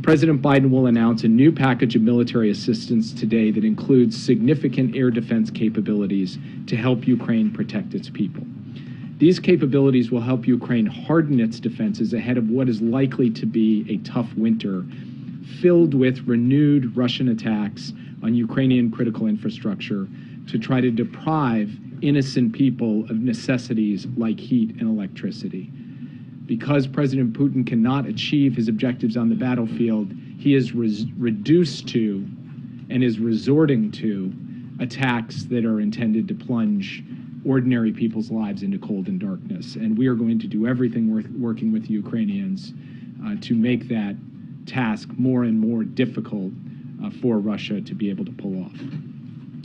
President Biden will announce a new package of military assistance today that includes significant air defense capabilities to help Ukraine protect its people. These capabilities will help Ukraine harden its defenses ahead of what is likely to be a tough winter, filled with renewed Russian attacks on Ukrainian critical infrastructure to try to deprive innocent people of necessities like heat and electricity. Because President Putin cannot achieve his objectives on the battlefield, he is reduced to and is resorting to attacks that are intended to plunge ordinary people's lives into cold and darkness. And we are going to do everything working with the Ukrainians to make that task more and more difficult for Russia to be able to pull off.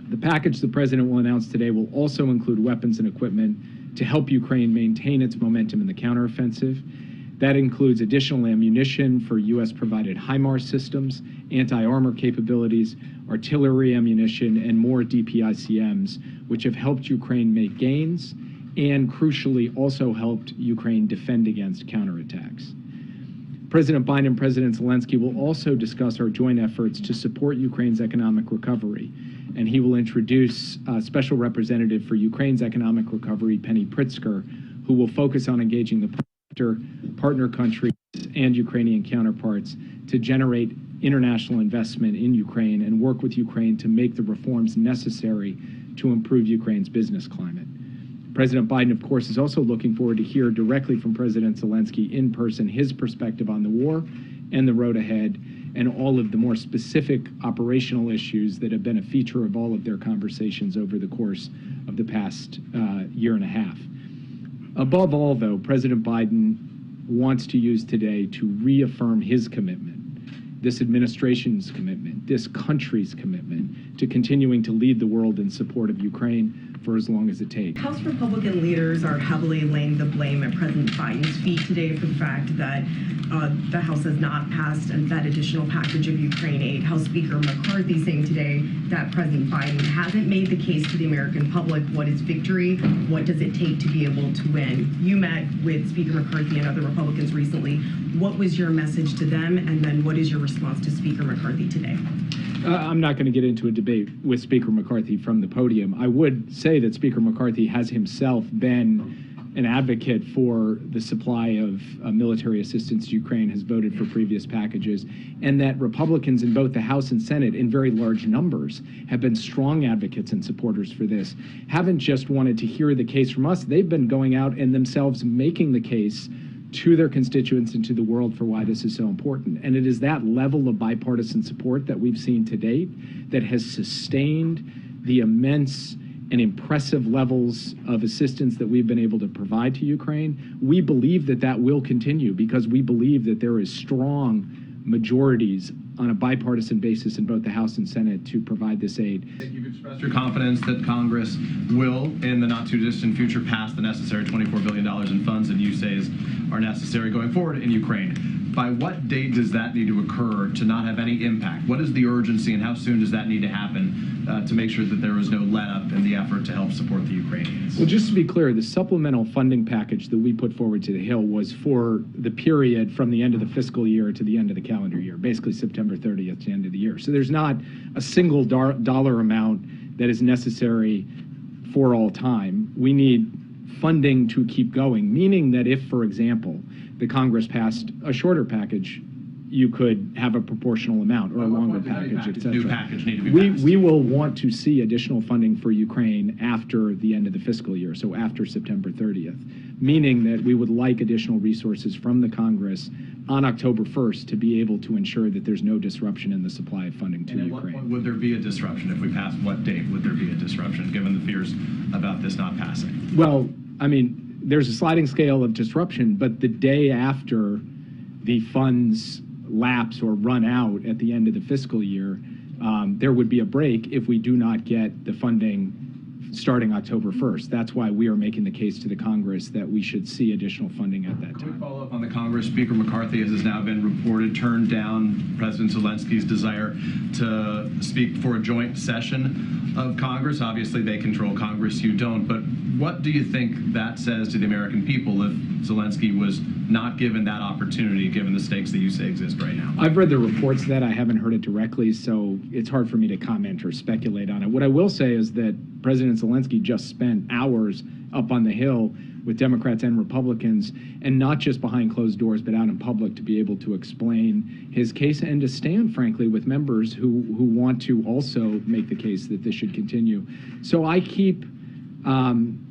The package the president will announce today will also include weapons and equipment to help Ukraine maintain its momentum in the counteroffensive. That includes additional ammunition for U.S.-provided HIMARS systems, anti-armor capabilities, artillery ammunition, and more DPICMs, which have helped Ukraine make gains and, crucially, also helped Ukraine defend against counterattacks. President Biden and President Zelensky will also discuss our joint efforts to support Ukraine's economic recovery, and he will introduce Special Representative for Ukraine's economic recovery, Penny Pritzker, who will focus on engaging the partner countries and Ukrainian counterparts to generate international investment in Ukraine and work with Ukraine to make the reforms necessary to improve Ukraine's business climate. President Biden, of course, is also looking forward to hear directly from President Zelensky in person his perspective on the war and the road ahead, and all of the more specific operational issues that have been a feature of all of their conversations over the course of the past year and a half. Above all, though, President Biden wants to use today to reaffirm his commitment, this administration's commitment, this country's commitment to continuing to lead the world in support of Ukraine for as long as it takes. House Republican leaders are heavily laying the blame at President Biden's feet today for the fact that the House has not passed that additional package of Ukraine aid. House Speaker McCarthy saying today that President Biden hasn't made the case to the American public. What is victory? What does it take to be able to win? You met with Speaker McCarthy and other Republicans recently. What was your message to them? And then what is your response to Speaker McCarthy today? I'm not going to get into a debate with Speaker McCarthy from the podium. I would say that Speaker McCarthy has himself been an advocate for the supply of military assistance to Ukraine, has voted for previous packages, and that Republicans in both the House and Senate, in very large numbers, have been strong advocates and supporters for this. Haven't just wanted to hear the case from us, they've been going out and themselves making the case to their constituents and to the world for why this is so important. And it is that level of bipartisan support that we've seen to date that has sustained the immense and impressive levels of assistance that we've been able to provide to Ukraine. We believe that that will continue because we believe that there is strong majorities on a bipartisan basis in both the House and Senate to provide this aid. You've expressed your confidence that Congress will, in the not-too-distant future, pass the necessary $24 billion in funds that you say are necessary going forward in Ukraine. By what date does that need to occur to not have any impact? What is the urgency and how soon does that need to happen to make sure that there is no let-up in the effort to help support the Ukrainians? Well, just to be clear, the supplemental funding package that we put forward to the Hill was for the period from the end of the fiscal year to the end of the calendar year, basically September 30th to the end of the year. So there's not a single dollar amount that is necessary for all time. We need funding to keep going, meaning that if, for example, the Congress passed a shorter package, you could have a proportional amount or a longer package, et cetera. We will want to see additional funding for Ukraine after the end of the fiscal year, so after September 30th, meaning that we would like additional resources from the Congress on October 1st to be able to ensure that there's no disruption in the supply of funding to Ukraine. What would there be a disruption if we pass? What date would there be a disruption, given the fears about this not passing? Well, I mean, there's a sliding scale of disruption, but the day after the funds lapse or run out at the end of the fiscal year, there would be a break if we do not get the funding starting October 1st. That's why we are making the case to the Congress that we should see additional funding at that time. Can we follow up on the Congress? Speaker McCarthy, as has now been reported, turned down President Zelensky's desire to speak for a joint session of Congress. Obviously, they control Congress, you don't. But What do you think that says to the American people if Zelensky was not given that opportunity, given the stakes that you say exist right now? I've read the reports that I haven't heard it directly, so it's hard for me to comment or speculate on it. What I will say is that President Zelensky just spent hours up on the Hill with Democrats and Republicans, and not just behind closed doors, but out in public, to be able to explain his case and to stand, frankly, with members who want to also make the case that this should continue. So I keep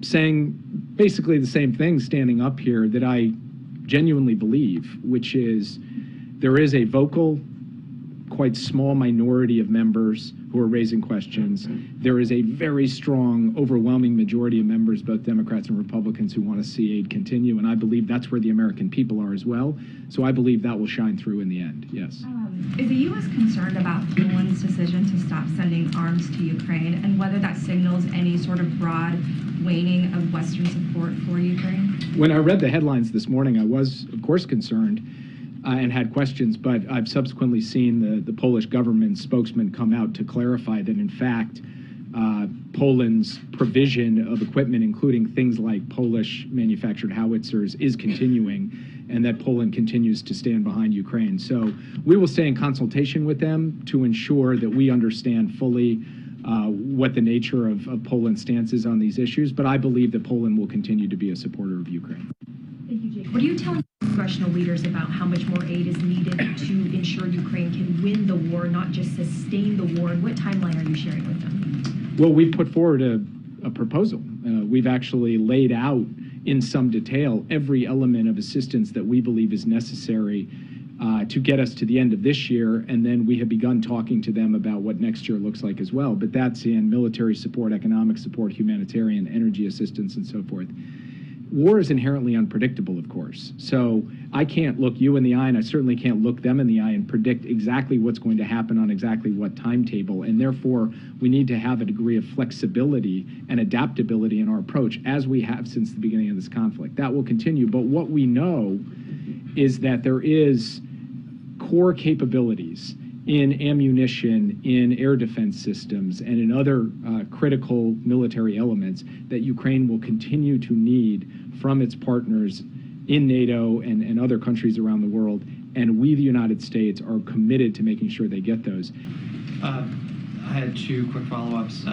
saying basically the same thing standing up here that I genuinely believe, which is there is a vocal, quite small minority of members who are raising questions. There is a very strong, overwhelming majority of members, both Democrats and Republicans, who want to see aid continue, and I believe that's where the American people are as well. So I believe that will shine through in the end, yes. Is the U.S. concerned about Poland's decision to stop sending arms to Ukraine, and whether that signals any sort of broad waning of Western support for Ukraine? When I read the headlines this morning, I was, of course, concerned and had questions, but I've subsequently seen the Polish government spokesman come out to clarify that, in fact, Poland's provision of equipment, including things like Polish manufactured howitzers, is continuing, and that Poland continues to stand behind Ukraine. So we will stay in consultation with them to ensure that we understand fully what the nature of Poland's stance is on these issues, but I believe that Poland will continue to be a supporter of Ukraine. Thank you, Jake. What are you telling congressional leaders about how much more aid is needed to ensure Ukraine can win the war, not just sustain the war, and what timeline are you sharing with them? Well, we've put forward a proposal. We've actually laid out in some detail every element of assistance that we believe is necessary to get us to the end of this year, and then we have begun talking to them about what next year looks like as well. But that's in military support, economic support, humanitarian, energy assistance, and so forth. War is inherently unpredictable, of course. So I can't look you in the eye, and I certainly can't look them in the eye and predict exactly what's going to happen on exactly what timetable. And therefore, we need to have a degree of flexibility and adaptability in our approach, as we have since the beginning of this conflict. That will continue. But what we know is that there is core capabilities in ammunition, in air defense systems, and in other critical military elements that Ukraine will continue to need from its partners in NATO and other countries around the world. And we, the United States, are committed to making sure they get those. I had two quick follow-ups.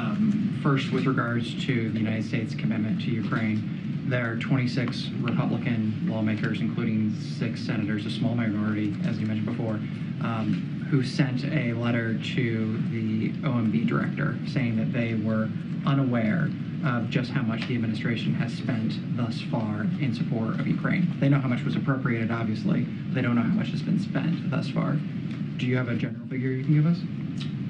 First, with regards to the United States' commitment to Ukraine, there are 26 Republican lawmakers, including 6 senators, a small minority, as you mentioned before, who sent a letter to the OMB director saying that they were unaware of just how much the administration has spent thus far in support of Ukraine. They know how much was appropriated, obviously. They don't know how much has been spent thus far. Do you have a general figure you can give us?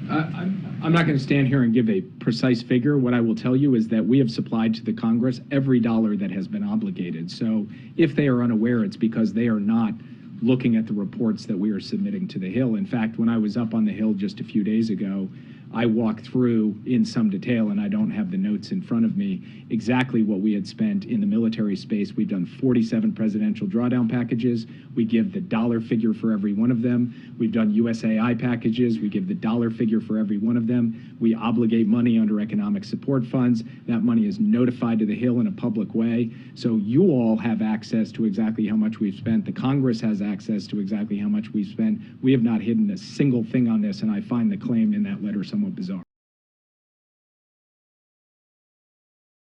I'm not going to stand here and give a precise figure. What I will tell you is that we have supplied to the Congress every dollar that has been obligated. So if they are unaware, it's because they are not looking at the reports that we are submitting to the Hill. In fact, when I was up on the Hill just a few days ago, I walked through in some detail, and I don't have the notes in front of me, exactly what we had spent in the military space. We've done 47 presidential drawdown packages. We give the dollar figure for every one of them. We've done USAI packages. We give the dollar figure for every one of them. We obligate money under economic support funds. That money is notified to the Hill in a public way. So you all have access to exactly how much we've spent. The Congress has access to exactly how much we've spent. We have not hidden a single thing on this, and I find the claim in that letter somewhat bizarre.